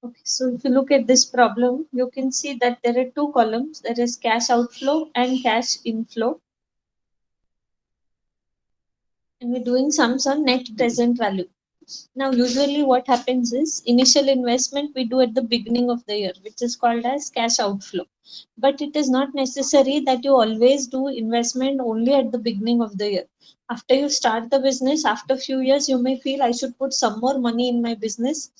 Okay, so if you look at this problem, you can see that there are two columns. There is cash outflow and cash inflow. And we're doing sums on net present value. Now, usually what happens is initial investment we do at the beginning of the year, which is called as cash outflow. But it is not necessary that you always do investment only at the beginning of the year. After you start the business, after a few years, you may feel I should put some more money in my business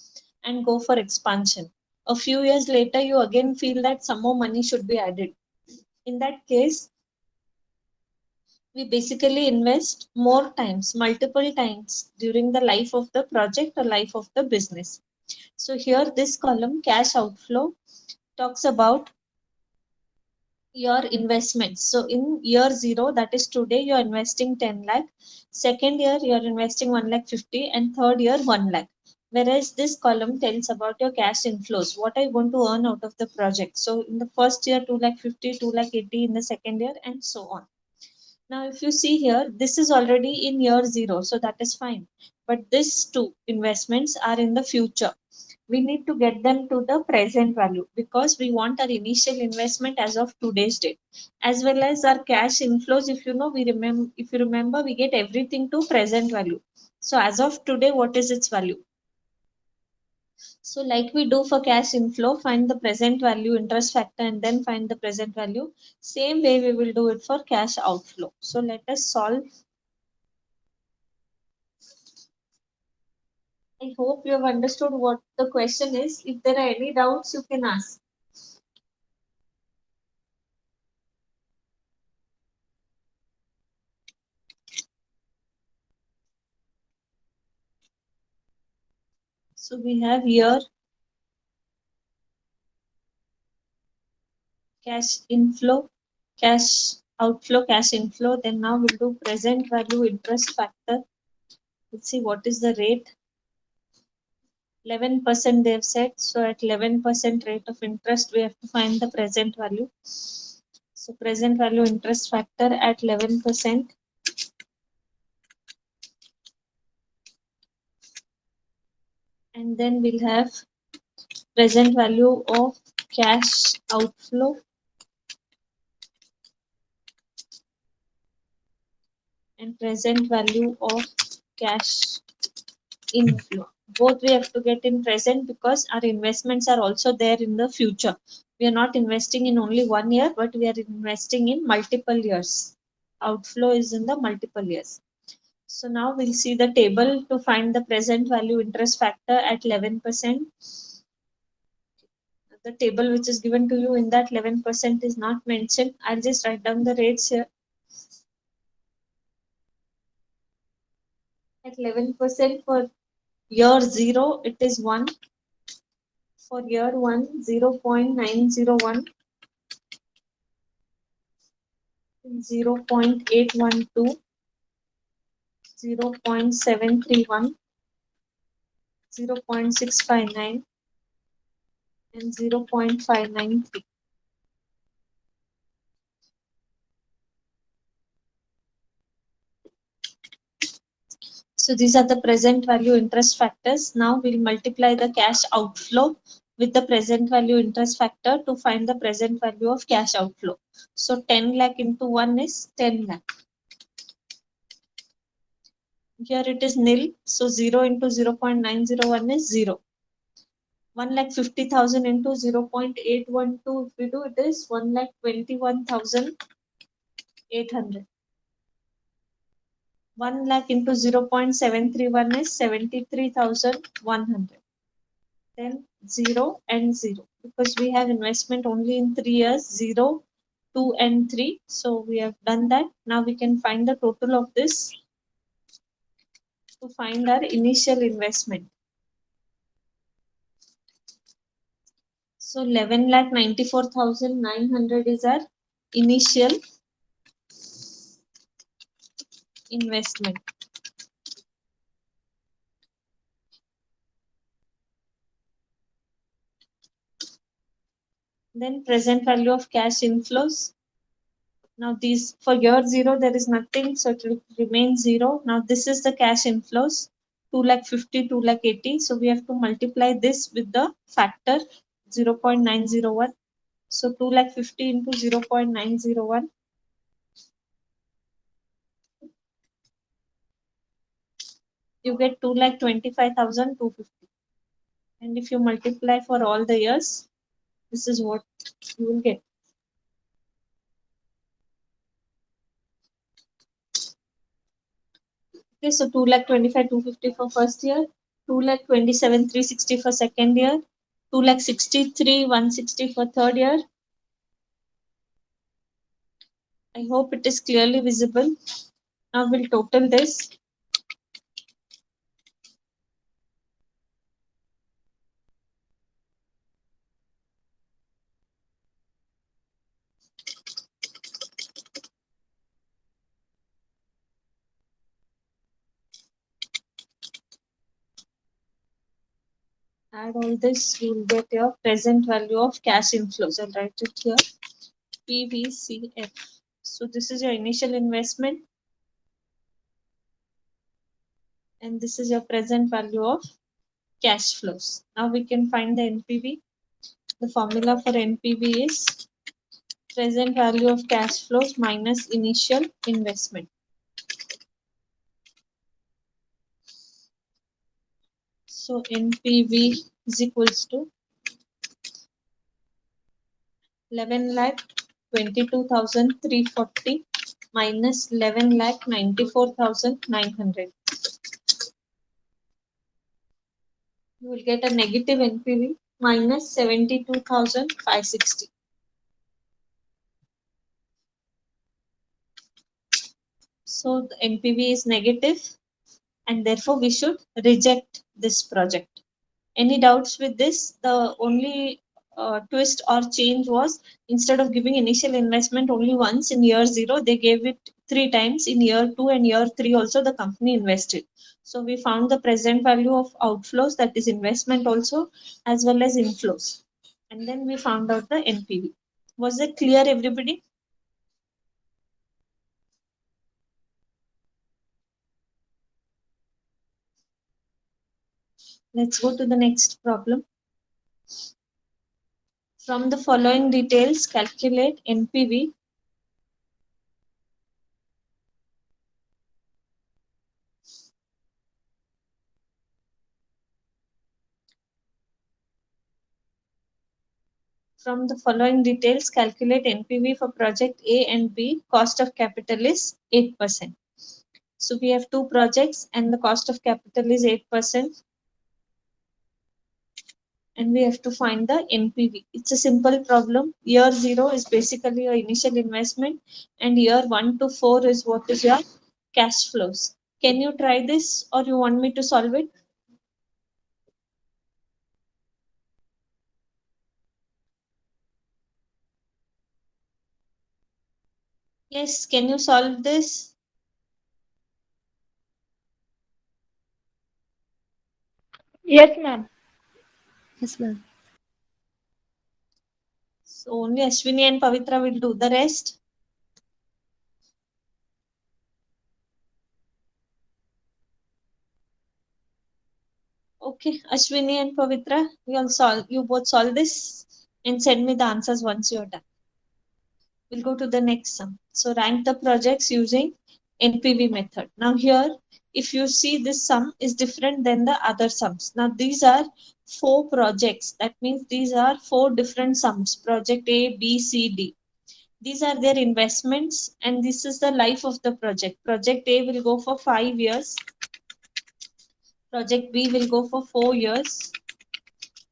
and go for expansion. A few years later, you again feel that some more money should be added. In that case, we basically invest more times, multiple times during the life of the project or life of the business. So here this column cash outflow talks about your investments. So in year 0, that is today, you are investing 10 lakh. Second year you are investing 1 lakh 50, and third year 1 lakh. Whereas this column tells about your cash inflows, what I want to earn out of the project. So in the first year 2 lakh 50, 2 lakh 80 in the second year, and so on. Now, if you see here, this is already in year 0, so that is fine. But these two investments are in the future. We need to get them to the present value because we want our initial investment as of today's date, as well as our cash inflows. If you know, if you remember, we get everything to present value. So as of today, what is its value? So like we do for cash inflow, find the present value interest factor and then find the present value. Same way we will do it for cash outflow. So let us solve. I hope you have understood what the question is. If there are any doubts, you can ask. So we have here cash inflow, cash outflow, cash inflow. Then now we'll do present value interest factor. Let's see what is the rate. 11% they've said. So at 11% rate of interest, we have to find the present value. So present value interest factor at 11%. And then we'll have present value of cash outflow and present value of cash inflow. Both we have to get in present because our investments are also there in the future. We are not investing in only 1 year, but we are investing in multiple years. Outflow is in the multiple years. So now we'll see the table to find the present value interest factor at 11%. The table which is given to you in that 11% is not mentioned. I'll just write down the rates here. At 11% for year 0, it is 1. For year 1, 0.901, 0.812, 0.731, 0.659, and 0.593. So these are the present value interest factors. Now we'll multiply the cash outflow with the present value interest factor to find the present value of cash outflow. So 10 lakh into 1 is 10 lakh. Here it is nil. So 0 into 0.901 is 0. 1,50,000 into 0.812, if we do, it is 1,21,800. 1 lakh into 0.731 is 73,100. Then 0 and 0, because we have investment only in 3 years, 0, 2 and 3. So we have done that. Now we can find the total of this to find our initial investment. So 11,94,900 is our initial investment. Then present value of cash inflows. Now these, for year 0 there is nothing, so it will remain 0. Now this is the cash inflows, 2 lakh 50, 2 lakh 80. So we have to multiply this with the factor 0.901. So 2 lakh 50 into 0.901. You get 2,25,250. And if you multiply for all the years, this is what you will get. Okay, so 2,25,250 for first year, 2,27,360 for second year, 2,63,160 for third year. I hope it is clearly visible. Now we'll total this. Add all this, you will get your present value of cash inflows. I'll write it here, PVCF. So this is your initial investment, and this is your present value of cash flows. Now we can find the NPV. The formula for NPV is present value of cash flows minus initial investment. So NPV is equals to 11,22,340 minus 11,94,900. You will get a negative NPV minus 72,560. So the NPV is negative, and therefore we should reject this project. Any doubts with this? The only twist or change was, instead of giving initial investment only once in year 0, they gave it 3 times in year 2 and year 3 also the company invested. So we found the present value of outflows, that is investment also, as well as inflows. And then we found out the NPV. Was it clear, everybody? Let's go to the next problem. From the following details, calculate NPV From the following details, calculate NPV for project A and B. Cost of capital is 8%. So we have 2 projects and the cost of capital is 8%. And we have to find the NPV. It's a simple problem. Year 0 is basically your initial investment, and year 1 to 4 is what is your cash flows. Can you try this, or you want me to solve it? Yes, can you solve this? Yes, ma'am. Yes, ma'am. So only Ashwini and Pavitra will do the rest. Okay, Ashwini and Pavitra, you both solve this and send me the answers once you're done. We'll go to the next sum. So rank the projects using NPV method. Now here, if you see, this sum is different than the other sums. Now these are 4 projects. That means these are 4 different sums. Project A, B, C, D. These are their investments, and this is the life of the project. Project A will go for 5 years. Project B will go for 4 years.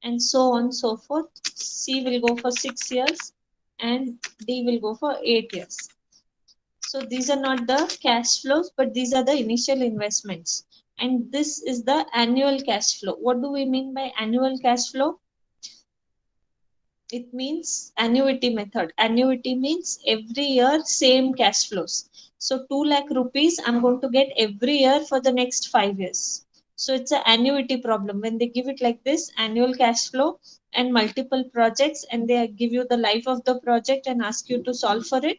And so on and so forth. C will go for 6 years and D will go for 8 years. So these are not the cash flows, but these are the initial investments. And this is the annual cash flow. What do we mean by annual cash flow? It means annuity method. Annuity means every year same cash flows. So 2 lakh rupees I'm going to get every year for the next 5 years. So it's an annuity problem. When they give it like this, annual cash flow and multiple projects, and they give you the life of the project and ask you to solve for it.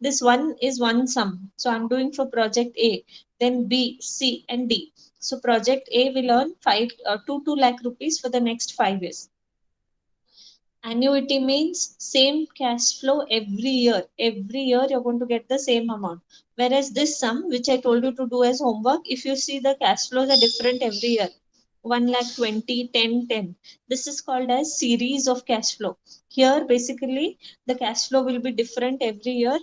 This one is one sum. So I'm doing for project A, then B, C, and D. So project A will earn 2 lakh rupees for the next 5 years. Annuity means same cash flow every year. Every year you're going to get the same amount. Whereas this sum, which I told you to do as homework, if you see the cash flows are different every year. 1 lakh 20, 10, 10. This is called as series of cash flow. Here basically the cash flow will be different every year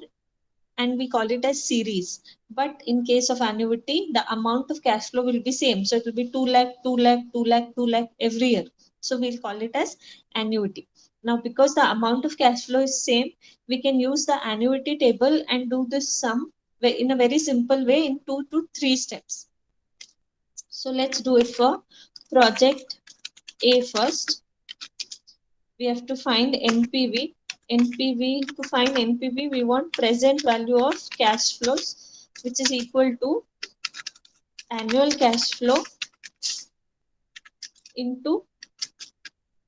and we call it as series. But in case of annuity, the amount of cash flow will be same. So it will be 2 lakh, 2 lakh, 2 lakh, 2 lakh every year. So we'll call it as annuity. Now, because the amount of cash flow is same, we can use the annuity table and do this sum in a very simple way in 2 to 3 steps. So let's do it for project A first. We have to find NPV. To find NPV, we want present value of cash flows, which is equal to annual cash flow into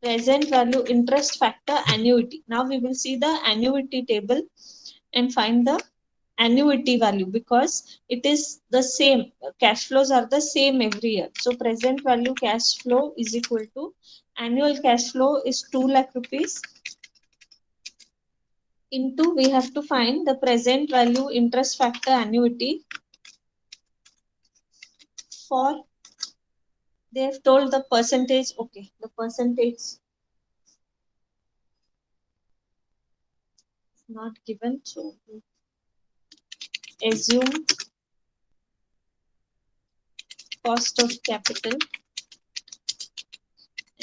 present value interest factor annuity. Now we will see the annuity table and find the annuity value because it is the same. Cash flows are the same every year. So present value cash flow is equal to annual cash flow is 2 lakh rupees into we have to find the present value interest factor annuity for they have told the percentage. Okay, the percentage is not given, so assume cost of capital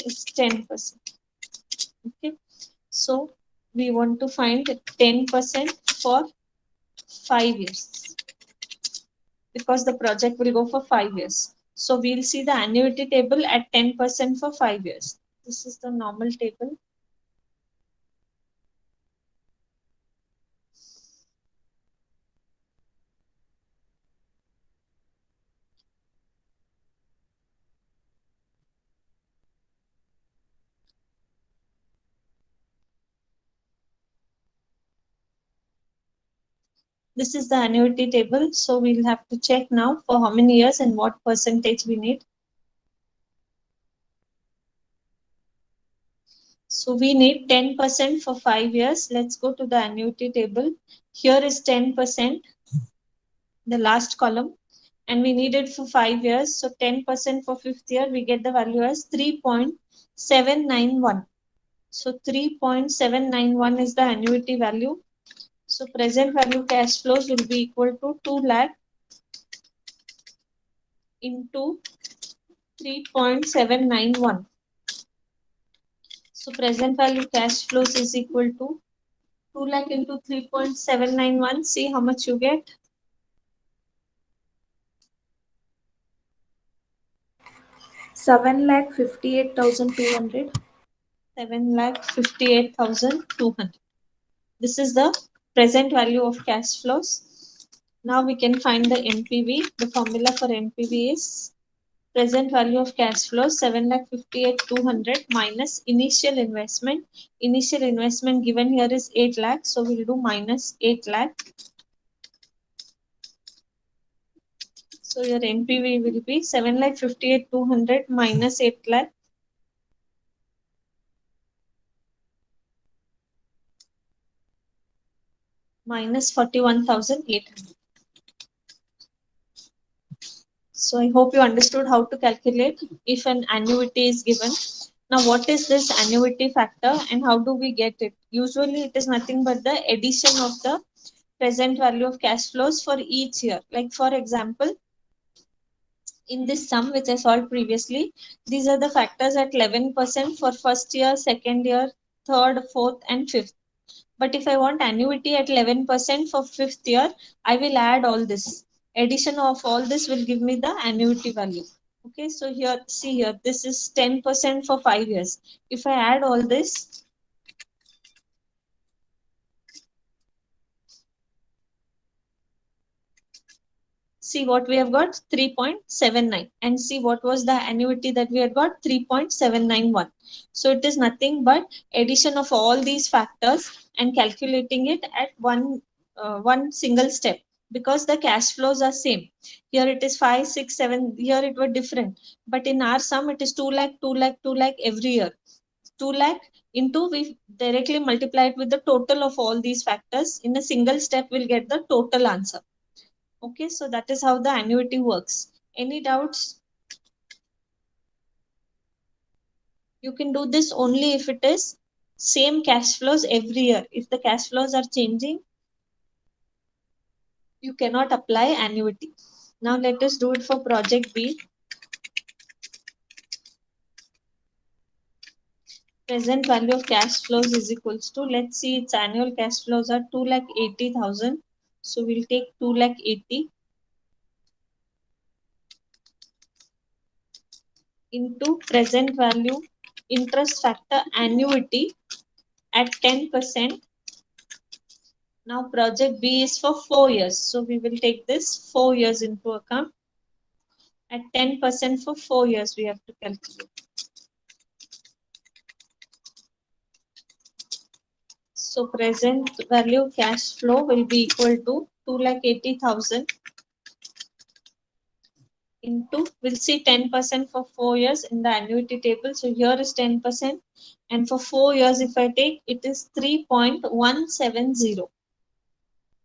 is 10%. Okay, so we want to find 10% for 5 years because the project will go for 5 years. So we'll see the annuity table at 10% for 5 years. This is the normal table. This is the annuity table. So we'll have to check now for how many years and what percentage we need. So we need 10% for 5 years. Let's go to the annuity table. Here is 10%, the last column, and we need it for 5 years. So 10% for 5th year, we get the value as 3.791. So 3.791 is the annuity value. So present value cash flows will be equal to 2 lakh into 3.791. So present value cash flows is equal to 2 lakh into 3.791. See how much you get. 7,58,200. 7,58,200. This is the present value of cash flows. Now we can find the NPV. The formula for NPV is present value of cash flows 7,58,200 minus initial investment. Initial investment given here is 8 lakh. So we'll do minus 8 lakh. So your NPV will be 7,58,200 minus 8 lakh. Minus 41,800. So I hope you understood how to calculate if an annuity is given. Now what is this annuity factor and how do we get it? Usually it is nothing but the addition of the present value of cash flows for each year. Like for example, in this sum which I solved previously, these are the factors at 11% for first year, second year, third, fourth, and fifth. But if I want annuity at 11% for 5th year, I will add all this. Addition of all this will give me the annuity value. Okay, so here, see here, this is 10% for 5 years. If I add all this, See what we have got, 3.79, and see what was the annuity that we had got, 3.791. So it is nothing but addition of all these factors and calculating it at one single step, because the cash flows are same. Here it is 5 6 7, here it was different, but in our sum it is 2 lakh 2 lakh 2 lakh every year. 2 lakh into, we directly multiply it with the total of all these factors. In a single step we'll get the total answer. Okay, so that is how the annuity works. Any doubts? You can do this only if it is same cash flows every year. If the cash flows are changing, you cannot apply annuity. Now let us do it for project B. Present value of cash flows is equals to, let's see, its annual cash flows are 2,80,000. So we'll take 2,80,000 into present value interest factor annuity at 10%. Now project B is for 4 years. So we will take this 4 years into account. At 10% for 4 years we have to calculate. So present value cash flow will be equal to 2,80,000 into, we'll see 10% for 4 years in the annuity table. So here is 10%, and for 4 years if I take, it is 3.170.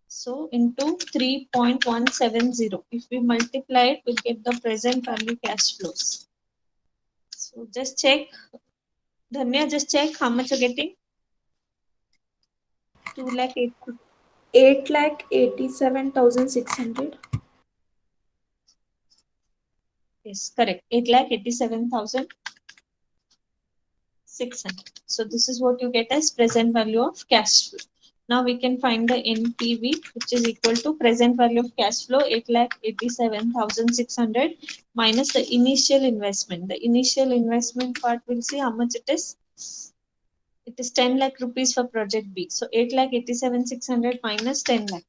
So into 3.170. If we multiply it, we'll get the present value cash flows. So just check. Dhanya, just check how much you're getting. 2,80,000. 8,87,600. Yes, correct. 8,87,600. So this is what you get as present value of cash flow. Now we can find the NPV, which is equal to present value of cash flow 8,87,600 minus the initial investment. The initial investment part, we'll see how much it is. It is 10 lakh rupees for project B. So 8,87,600 minus 10 lakh.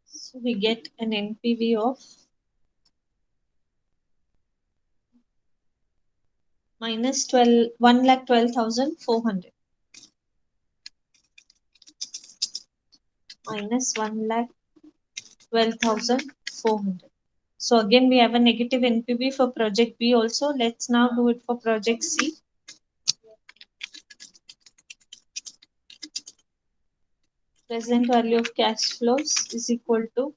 So we get an NPV of minus 1,12,400. Minus 1,12,400. So again we have a negative NPV for project B also. Let's now do it for project C. Present value of cash flows is equal to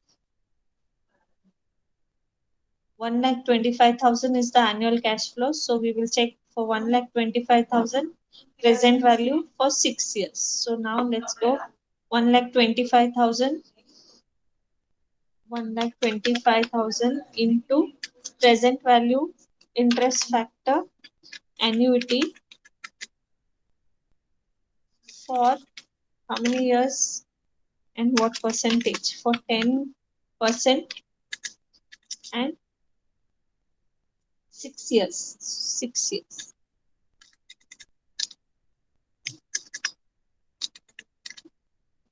1,25,000 is the annual cash flow. So we will check for 1,25,000 present value for 6 years. So now let's go 1,25,000. 1,25,000 into present value interest factor annuity for how many years and what percentage? For 10% and 6 years. 6 years.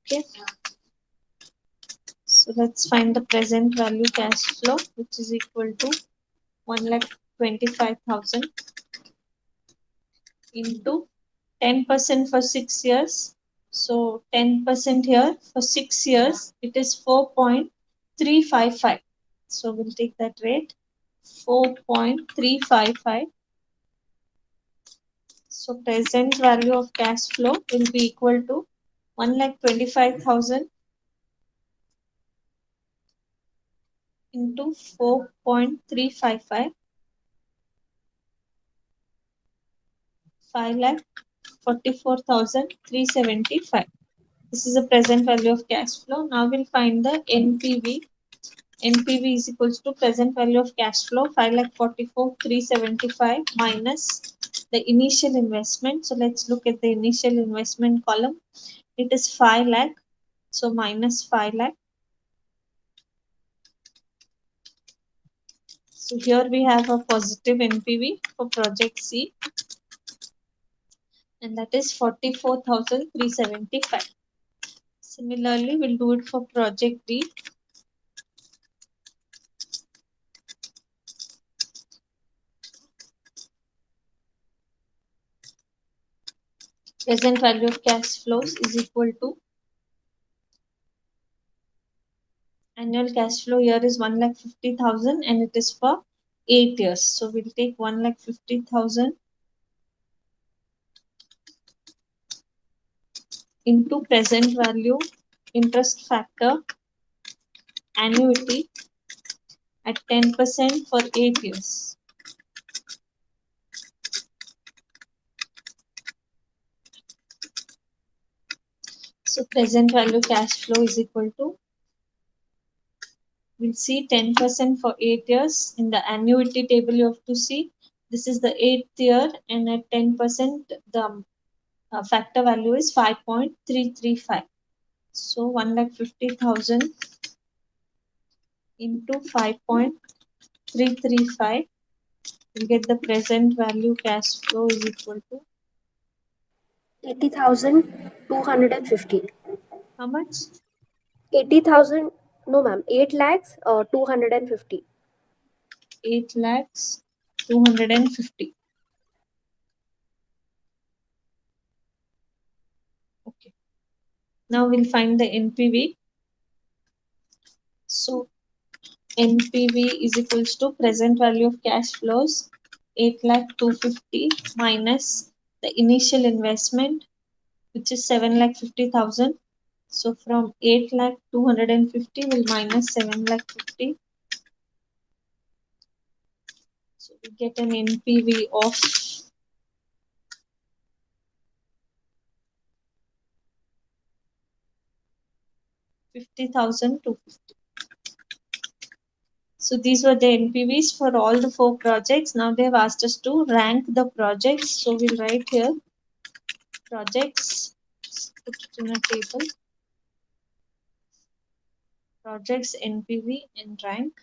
Okay. So let's find the present value cash flow, which is equal to 1,25,000 into 10% for 6 years. So 10% here for 6 years, it is 4.355. So we'll take that rate, 4.355. So present value of cash flow will be equal to 1,25,000 into 4.355, 5,44,375. This is the present value of cash flow. Now we'll find the NPV. NPV is equals to present value of cash flow 5,44,375 minus the initial investment. So let's look at the initial investment column. It is 5 lakh. So minus 5 lakh. So here we have a positive NPV for project C, and that is 44,375. Similarly, we'll do it for project D. Present value of cash flows is equal to annual cash flow here is 1,50,000 and it is for 8 years. So we'll take 1,50,000 into present value, interest factor, annuity at 10% for 8 years. So present value cash flow is equal to, we'll see 10% for 8 years. In the annuity table you have to see this is the 8th year and at 10% the factor value is 5.335. So 1,50,000 into 5.335 will get the present value cash flow is equal to 80,250. how much? 80,000, no ma'am, 8 lakhs 250. 8 lakhs 250. Okay. Now we'll find the NPV. So NPV is equals to present value of cash flows 8,250,000 minus the initial investment which is 7,50,000. So from 8,250,000 will minus 7,50,000. So we get an NPV of 50,250. So these were the NPVs for all the 4 projects. Now they have asked us to rank the projects. So we'll write here projects, put it in a table, projects NPV and rank.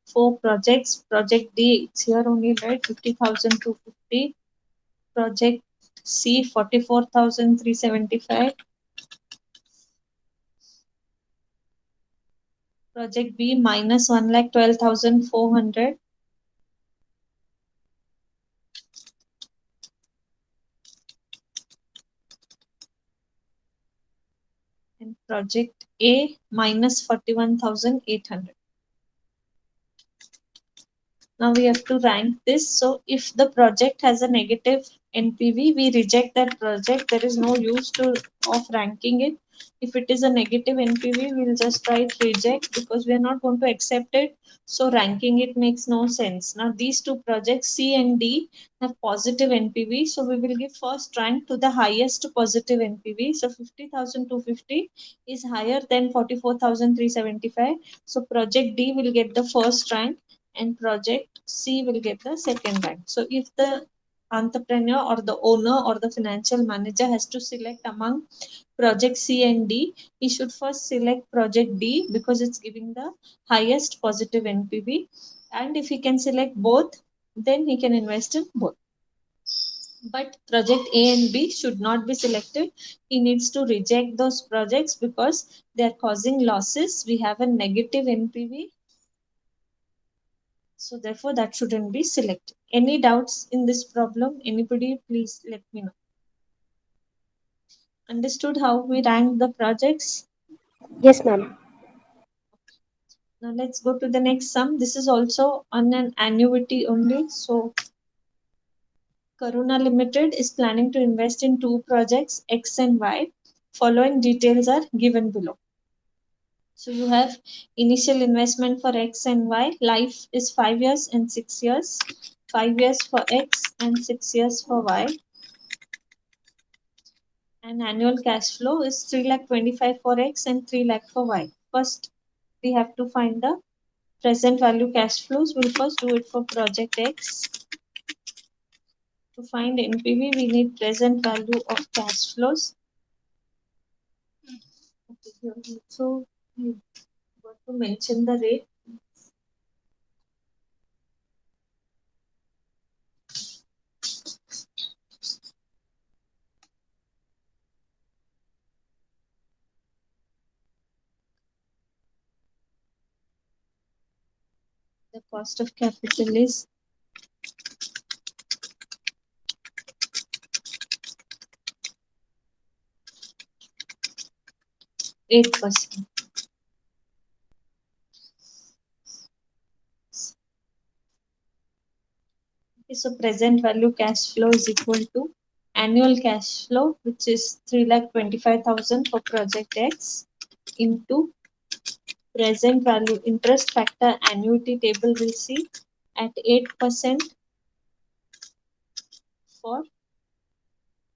Four projects. Project D, it's here only, right? 50,250. Project C, 44,375. Project B, minus 1,12,400. And project A, minus 41,800. Now we have to rank this. So if the project has a negative NPV, we reject that project. There is no use of ranking it. If it is a negative NPV, we'll just write reject because we are not going to accept it. So ranking it makes no sense. Now these two projects C and D have positive NPV. So we will give first rank to the highest positive NPV. So 50,250 is higher than 44,375. So project D will get the first rank and project C will get the second rank. So if the entrepreneur or the owner or the financial manager has to select among project C and D, he should first select project D because it's giving the highest positive NPV. And if he can select both, then he can invest in both. But project A and B should not be selected. He needs to reject those projects because they are causing losses. We have a negative NPV. So therefore that shouldn't be selected. Any doubts in this problem? Anybody, please let me know. Understood how we rank the projects? Yes ma'am. Now let's go to the next sum. This is also on an annuity only. So Karuna Limited is planning to invest in 2 projects X and Y. Following details are given below. So you have initial investment for X and Y. Life is 5 years and 6 years. 5 years for X and 6 years for Y. And annual cash flow is 3,25,000 for X and 3 lakh for Y. First, we have to find the present value cash flows. We'll first do it for project X. To find NPV, we need present value of cash flows. Okay, here also I got to mention the rate. The cost of capital is 8%. Okay, so present value cash flow is equal to annual cash flow, which is 3,25,000 for project X, into present value interest factor annuity table will see at 8% for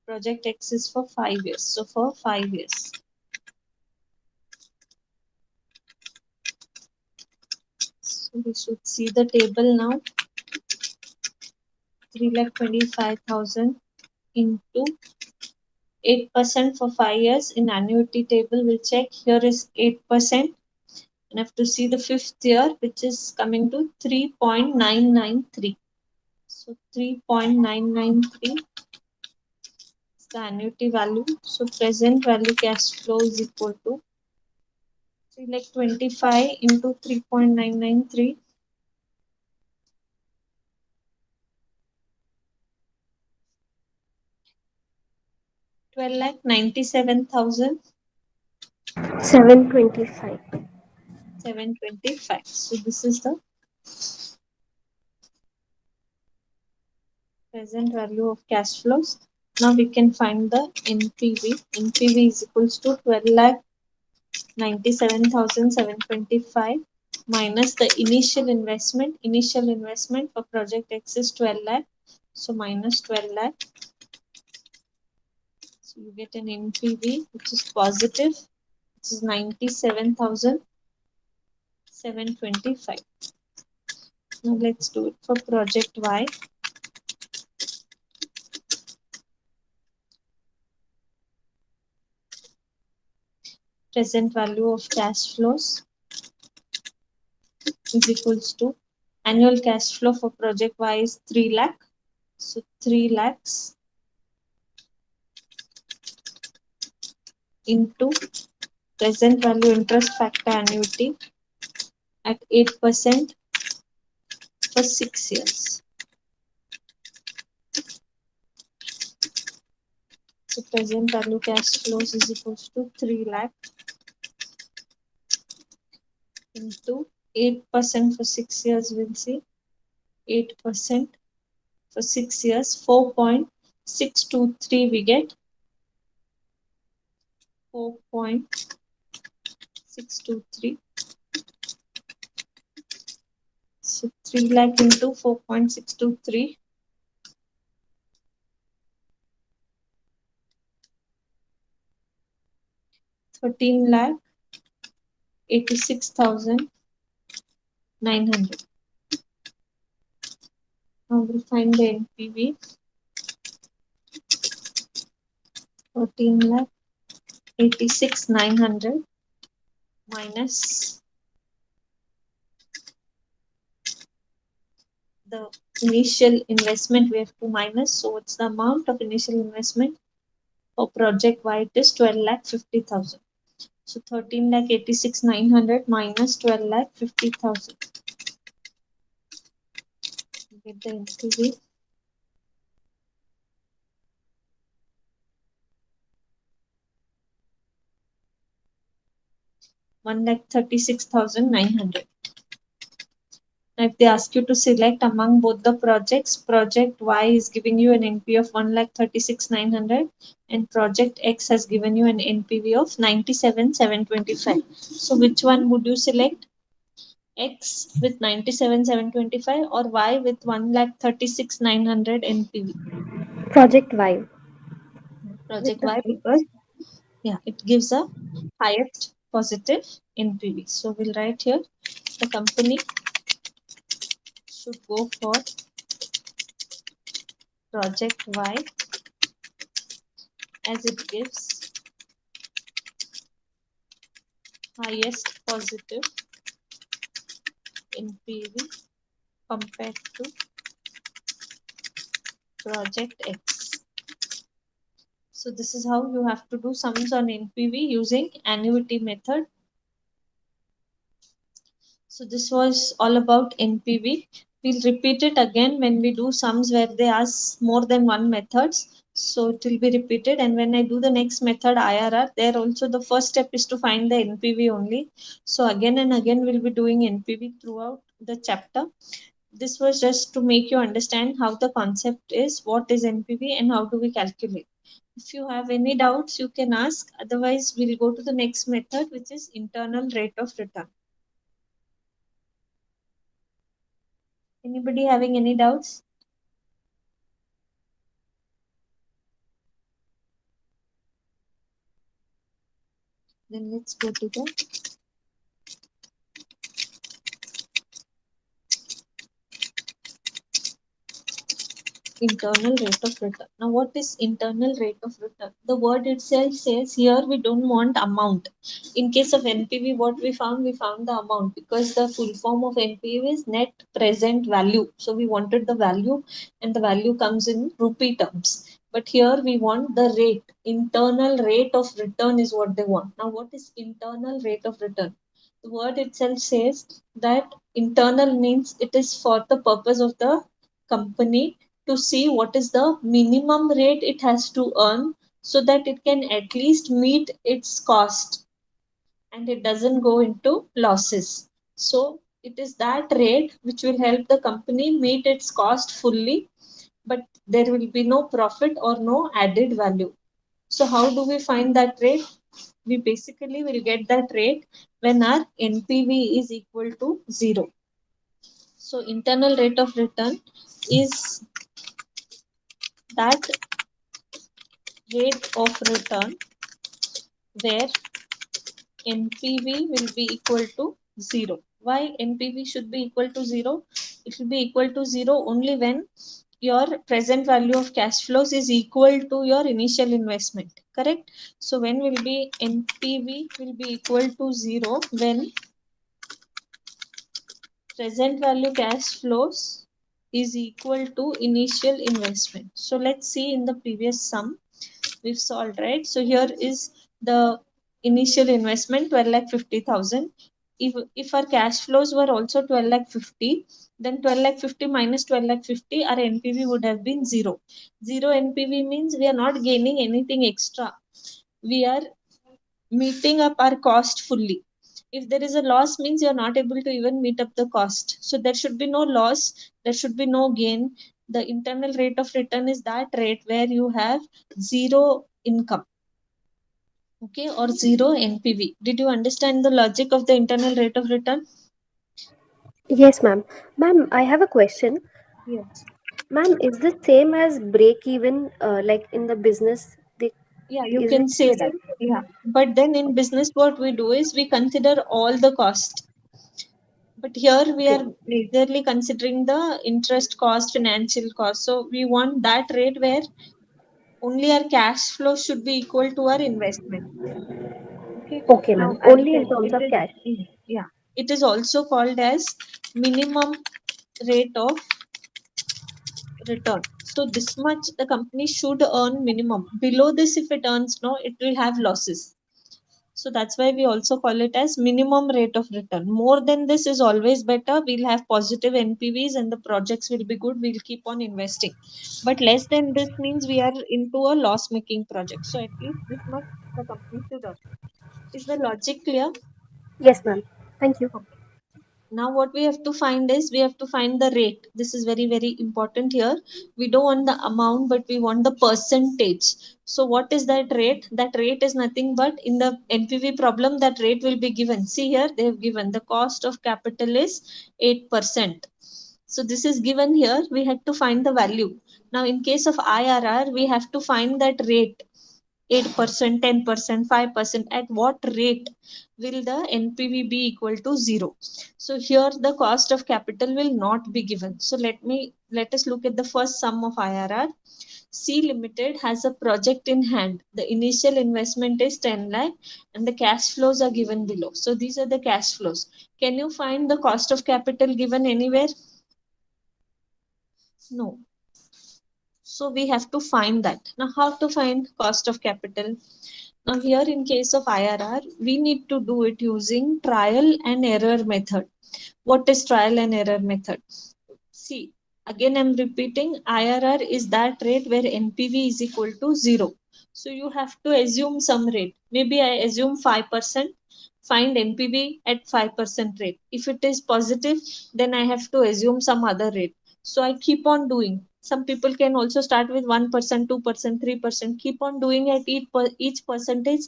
project X is for 5 years. So for 5 years. So we should see the table now. 3,25,000 into 8% for 5 years. In annuity table, we'll check. Here is 8%. And I have to see the 5th year, which is coming to 3.993. So 3.993 is the annuity value. So present value cash flow is equal to 3,25,000 into 3.993. 12,97,725. 725. So this is the present value of cash flows. Now we can find the NPV. NPV is equals to 12,97,725 minus the initial investment. Initial investment for project X is 12 lakh. So minus 12 lakh. So you get an NPV which is positive, which is 97,725. Now let's do it for project Y. Present value of cash flows is equals to annual cash flow for project Y is 3 lakh. So 3 lakhs into present value interest factor annuity at 8% for 6 years. So present value cash flows is equals to 3 lakh into 8% for 6 years. We'll see 8% for 6 years, 4.623 we get 4.623. So 3 lakh into 4.623, 13 lakh 86,900. Now we'll find the NPV. 13 lakh 86,900 minus the initial investment we have to minus. So what's the amount of initial investment for project Y? It is 12 lakh 50,000. So 13 lakh 86,900 minus 12 lakh 50,000. Get the NPV. 1,36,900. Now, if they ask you to select among both the projects, project Y is giving you an NP of 1,36,900 and project X has given you an NPV of 97,725. So which one would you select? X with 97,725 or Y with 1,36,900 NPV? Project Y. Project Y, because it gives a highest positive NPV. So we'll write here the company should go for project Y as it gives highest positive NPV compared to project X. So this is how you have to do sums on NPV using annuity method. So this was all about NPV. We'll repeat it again when we do sums where they ask more than one methods. So it will be repeated, and when I do the next method IRR, there also the first step is to find the NPV only. So again and again we'll be doing NPV throughout the chapter. This was just to make you understand how the concept is, what is NPV and how do we calculate. If you have any doubts, you can ask. Otherwise, we'll go to the next method, which is internal rate of return. Anybody having any doubts? Then let's go to the internal rate of return. Now, what is internal rate of return? The word itself says here we don't want amount. In case of NPV, what we found the amount because the full form of NPV is net present value. So we wanted the value, and the value comes in rupee terms. But here we want the rate. Internal rate of return is what they want. Now, what is internal rate of return? The word itself says that internal means it is for the purpose of the company to see what is the minimum rate it has to earn so that it can at least meet its cost and it doesn't go into losses. So it is that rate which will help the company meet its cost fully, but there will be no profit or no added value. So how do we find that rate? We basically will get that rate when our NPV is equal to 0. So internal rate of return is that rate of return where NPV will be equal to 0. Why NPV should be equal to 0? It will be equal to 0 only when your present value of cash flows is equal to your initial investment. Correct? So when will be NPV will be equal to 0 when present value cash flows is equal to initial investment. So let's see in the previous sum we've solved, right? So here is the initial investment 12 lakh 50,000. If our cash flows were also 12 lakh 50, then 12 lakh 50 minus 12 lakh 50, our NPV would have been 0. 0 NPV means we are not gaining anything extra. We are meeting up our cost fully. If there is a loss means you're not able to even meet up the cost. So there should be no loss, there should be no gain. The internal rate of return is that rate where you have zero income, okay, or zero NPV. Did you understand the logic of the internal rate of return? Yes, ma'am. Ma'am, I have a question. Yes. Ma'am, is this same as break even, like in the business? Yeah, you Is it can the say that. same? Yeah, but then in business what we do is we consider all the cost. But here we Okay. are majorly considering the interest cost, financial cost. So we want that rate where only our cash flow should be equal to our investment. Okay. Okay, Now, ma'am. as Only in said, terms it of is, cash. yeah, it is also called as minimum rate of return. So this much the company should earn minimum. Below this, if it earns no, it will have losses. So that's why we also call it as minimum rate of return. More than this is always better. We'll have positive NPVs and the projects will be good. We'll keep on investing. But less than this means we are into a loss making project. So at least this much the company should earn. Is the logic clear? Yes, ma'am. Thank you. Okay. Now what we have to find is we have to find the rate. This is very, very important here. We don't want the amount, but we want the percentage. So what is that rate? That rate is nothing but in the NPV problem, that rate will be given. See here, they have given the cost of capital is 8%. So this is given here. We had to find the value. Now in case of IRR, we have to find that rate. 8%, 10%, 5%, at what rate will the NPV be equal to 0? So here the cost of capital will not be given. So let us look at the first sum of IRR. C Limited has a project in hand. The initial investment is 10 lakh and the cash flows are given below. So these are the cash flows. Can you find the cost of capital given anywhere? No. So we have to find that. Now how to find cost of capital? Now here in case of IRR, we need to do it using trial and error method. What is trial and error method? See, again I'm repeating, IRR is that rate where NPV is equal to 0. So you have to assume some rate. Maybe I assume 5%, find NPV at 5% rate. If it is positive, then I have to assume some other rate. So I keep on doing. Some people can also start with 1%, 2%, 3%. Keep on doing at each percentage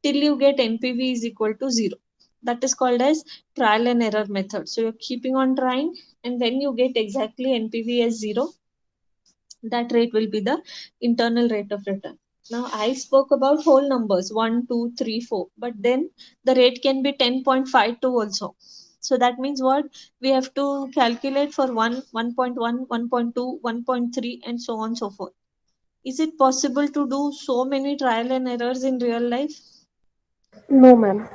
till you get NPV is equal to 0. That is called as trial and error method. So you're keeping on trying, and when you get exactly NPV as 0, that rate will be the internal rate of return. Now I spoke about whole numbers 1, 2, 3, 4, but then the rate can be 10.52 also. So that means what? We have to calculate for 1, 1.1, 1.2, 1.3, and so on and so forth. Is it possible to do so many trial and errors in real life? No, ma'am.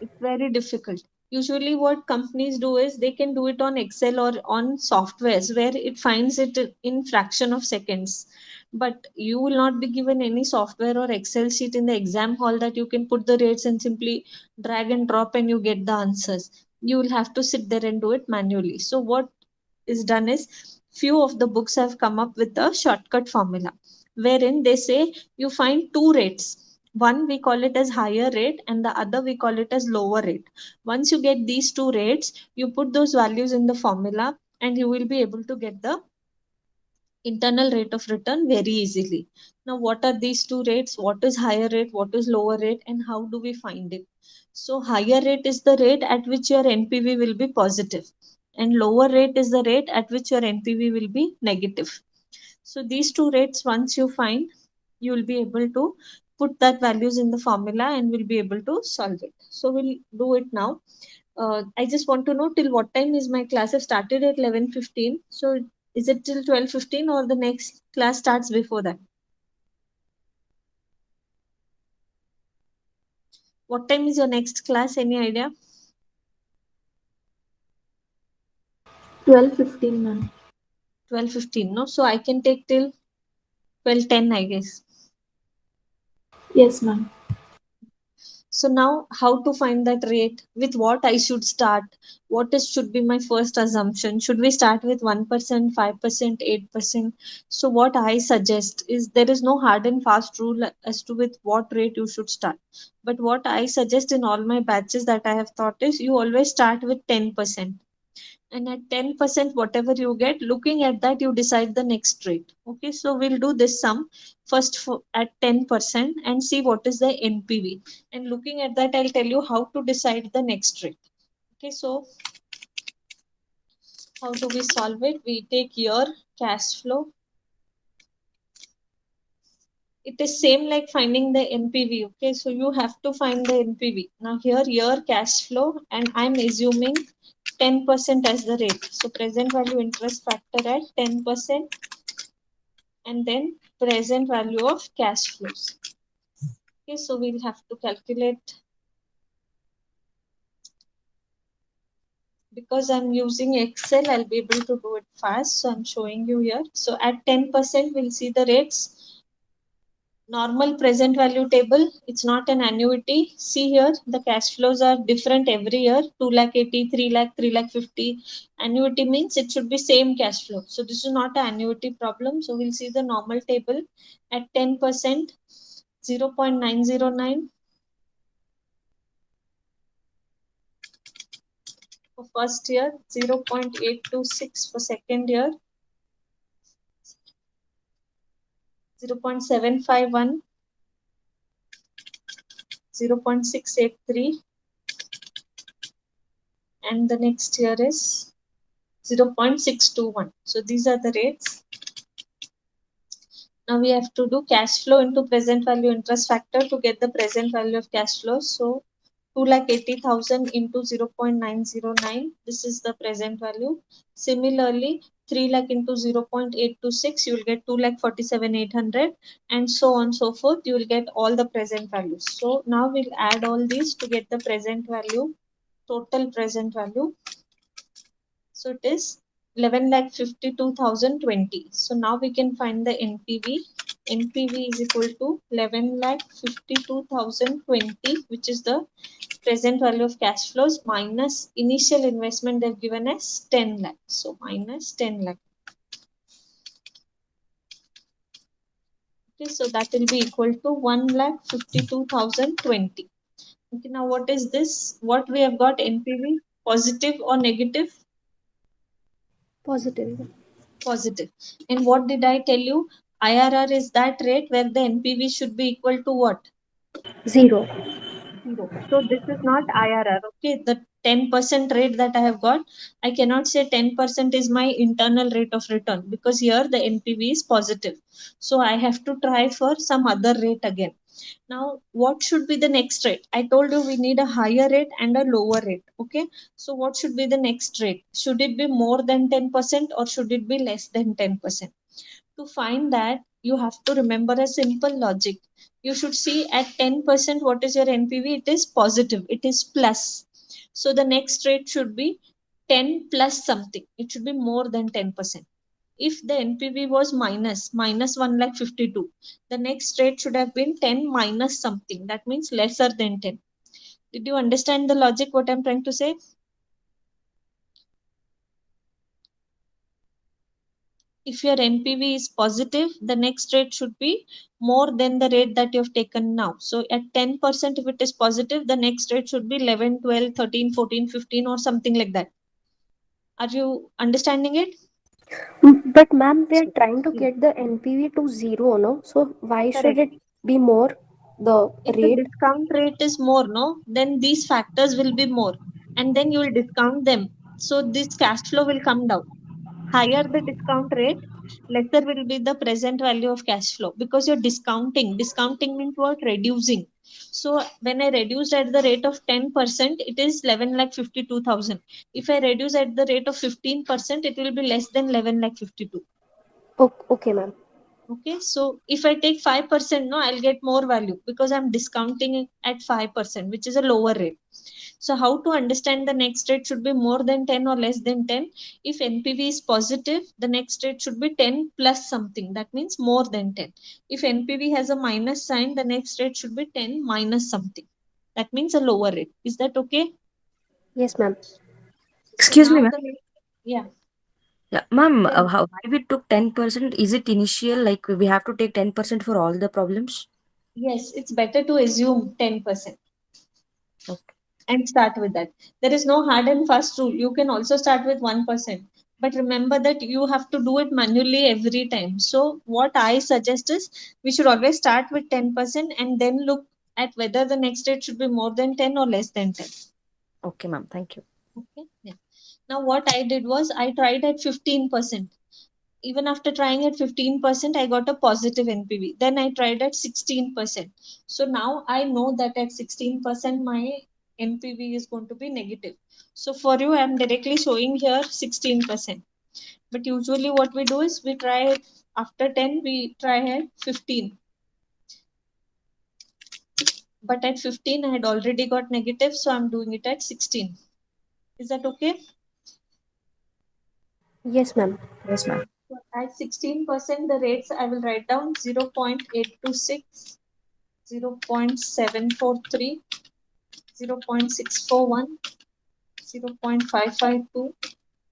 It's very difficult. Usually what companies do is they can do it on Excel or on softwares where it finds it in fraction of seconds, but you will not be given any software or Excel sheet in the exam hall that you can put the rates and simply drag and drop and you get the answers. You will have to sit there and do it manually. So what is done is, few of the books have come up with a shortcut formula wherein they say you find two rates. One we call it as higher rate and the other we call it as lower rate. Once you get these two rates, you put those values in the formula and you will be able to get the internal rate of return very easily. Now what are these two rates? What is higher rate, what is lower rate, and how do we find it? So higher rate is the rate at which your NPV will be positive, and lower rate is the rate at which your NPV will be negative. So these two rates once you find, you will be able to put that values in the formula and will be able to solve it. So we'll do it now. I just want to know till what time is my class? Have started at 11:15. So is it till 12:15 or the next class starts before that? What time is your next class? Any idea? 12:15, ma'am. 12:15. No, so I can take till 12:10, I guess. Yes, ma'am. So now how to find that rate? With what I should start? What is should be my first assumption? Should we start with 1%, 5%, 8%? So what I suggest is, there is no hard and fast rule as to with what rate you should start. But what I suggest in all my batches that I have taught is, you always start with 10%. And at 10%, whatever you get, looking at that, you decide the next rate. Okay, so we'll do this sum first for at 10% and see what is the NPV. And looking at that, I'll tell you how to decide the next rate. Okay, so how do we solve it? We take year cash flow. It is same like finding the NPV. Okay, so you have to find the NPV. Now here year cash flow, and I'm assuming 10% as the rate. So present value interest factor at 10%, and then present value of cash flows. Okay, so we'll have to calculate, because I'm using Excel, I'll be able to do it fast. So I'm showing you here. So at 10%, we'll see the rates. Normal present value table, it's not an annuity. See here, the cash flows are different every year, 2 lakh 80, 3 lakh, 3 lakh 50. Annuity means it should be same cash flow. So this is not an annuity problem. So we'll see the normal table at 10%, 0.909 for first year, 0.826 for second year, 0.751, 0.683, and the next year is 0.621. So these are the rates. Now we have to do cash flow into present value interest factor to get the present value of cash flow. So 2,80,000 into 0.909, this is the present value. Similarly, 3 lakh into 0.826, you will get 2,47,800, and so on so forth. You will get all the present values. So now we'll add all these to get the present value, total present value. So it is 11,52,020. So now we can find the NPV. NPV is equal to 11,52,020, which is the present value of cash flows minus initial investment they've given as 10 lakh. So minus 10 lakh. Okay, so that will be equal to 1,52,020. Okay, now what is this? What we have got NPV? Positive or negative? Positive. Positive. And what did I tell you? IRR is that rate where the NPV should be equal to what? 0. 0. So this is not IRR. Okay, the 10% rate that I have got, I cannot say 10% is my internal rate of return because here the NPV is positive. So I have to try for some other rate again. Now, what should be the next rate? I told you we need a higher rate and a lower rate. Okay, so what should be the next rate? Should it be more than 10% or should it be less than 10%? To find that, you have to remember a simple logic. You should see at 10% what is your NPV? It is positive, it is plus. So the next rate should be 10 plus something. It should be more than 10%. If the NPV was minus 1,52,000, the next rate should have been 10 minus something. That means lesser than 10. Did you understand the logic what I'm trying to say? If your NPV is positive, the next rate should be more than the rate that you have taken now. So at 10%, if it is positive, the next rate should be 11, 12, 13, 14, 15 or something like that. Are you understanding it? But ma'am, we are So, trying to yeah, get the NPV to 0, no? So why should correct. it be more, the If the rate? discount rate is more, no, then these factors will be more. And then you will discount them. So this cash flow will come down. Higher the discount rate, lesser will be the present value of cash flow because you're discounting. Discounting means what? Reducing. So when I reduce at the rate of 10%, it is 11,52,000. If I reduce at the rate of 15%, it will be less than 11,52,000. Okay, ma'am. Okay, so if I take 5%, no, I'll get more value because I'm discounting it at 5%, which is a lower rate. So how to understand the next rate should be more than 10 or less than 10? If NPV is positive, the next rate should be 10 plus something. That means more than 10. If NPV has a minus sign, the next rate should be 10 minus something. That means a lower rate. Is that okay? Yes, ma'am. So Excuse me, now ma'am. the next, yeah, Yeah, ma'am, tell me. why we took 10%? Is it initial, like we have to take 10% for all the problems? Yes, it's better to assume 10%. Okay. And start with that. There is no hard and fast rule. You can also start with 1%. But remember that you have to do it manually every time. So, what I suggest is we should always start with 10% and then look at whether the next rate should be more than 10 or less than 10. Okay, ma'am. Thank you. Okay. Yeah. Now, what I did was I tried at 15%. Even after trying at 15%, I got a positive NPV. Then I tried at 16%. So now I know that at 16%, my NPV is going to be negative. So for you, I'm directly showing here 16%. But usually what we do is we try after 10, we try at 15. But at 15, I had already got negative, so I'm doing it at 16. Is that okay? Yes, ma'am. Yes, ma'am. So at 16%, the rates I will write down 0.826, 0.743, 0.641, 0.552,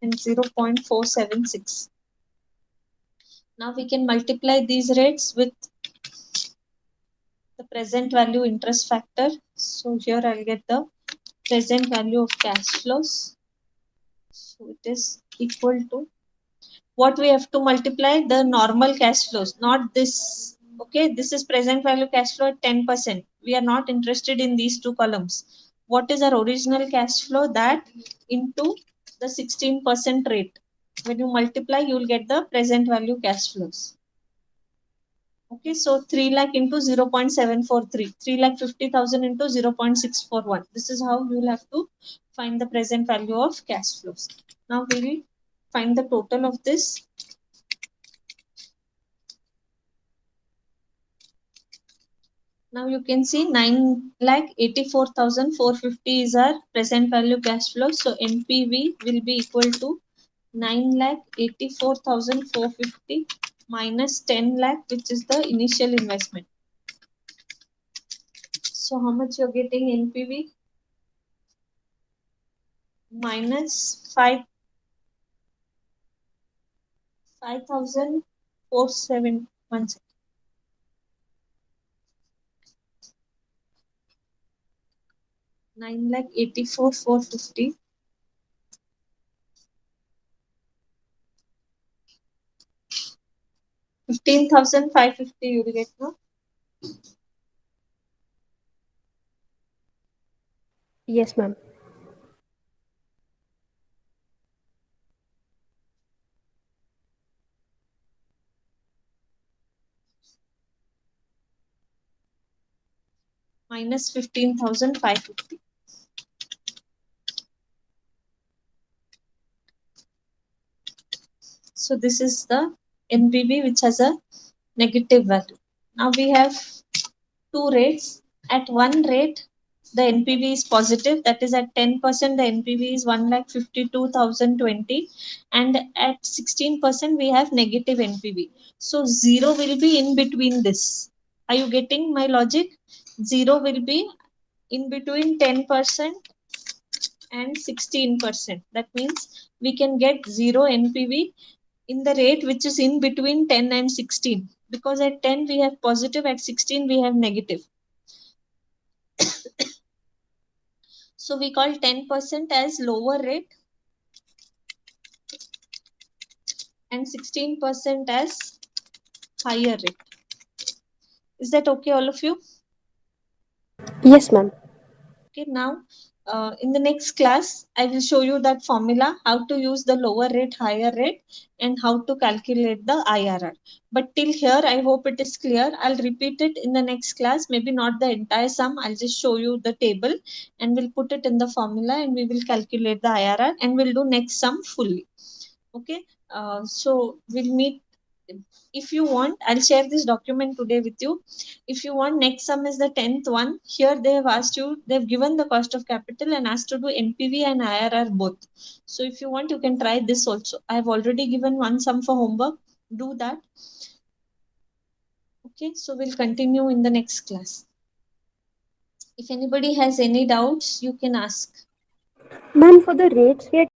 and 0.476. Now we can multiply these rates with the present value interest factor. So here I'll get the present value of cash flows. So it is equal to what we have to multiply? The normal cash flows, not this. Okay, this is present value cash flow at 10%. We are not interested in these two columns. What is our original cash flow? That into the 16% rate. When you multiply, you will get the present value cash flows. Okay, so 3 lakh into 0.743, 3,50,000 into 0.641. This is how you will have to find the present value of cash flows. Now we will find the total of this. Now you can see 9,84,450 is our present value cash flow. So NPV will be equal to 9,84,450 minus 10 lakh, which is the initial investment. So how much you're getting NPV? Minus 5,471. 9,84,450 15,550 you will get now. Yes, ma'am. Minus 15,550. So this is the NPV which has a negative value. Now we have two rates. At one rate, the NPV is positive, that is at 10%, the NPV is 1,52,020, and at 16%, we have negative NPV. So zero will be in between this. Are you getting my logic? Zero will be in between 10% and 16%. That means we can get zero NPV in the rate which is in between 10 and 16, because at 10 we have positive, at 16 we have negative. So we call 10% as lower rate and 16% as higher rate. Is that okay, all of you? Yes, ma'am. Okay, now in the next class, I will show you that formula, how to use the lower rate, higher rate, and how to calculate the IRR. But till here, I hope it is clear. I'll repeat it in the next class, maybe not the entire sum. I'll just show you the table and we'll put it in the formula and we will calculate the IRR and we'll do next sum fully. Okay, so we'll meet. If you want, I'll share this document today with you. If you want, next sum is the 10th one. Here they have asked you, they've given the cost of capital and asked to do NPV and IRR both. So if you want, you can try this also. I have already given one sum for homework. Do that. Okay, so we'll continue in the next class. If anybody has any doubts, you can ask. Ma'am, for the rates we are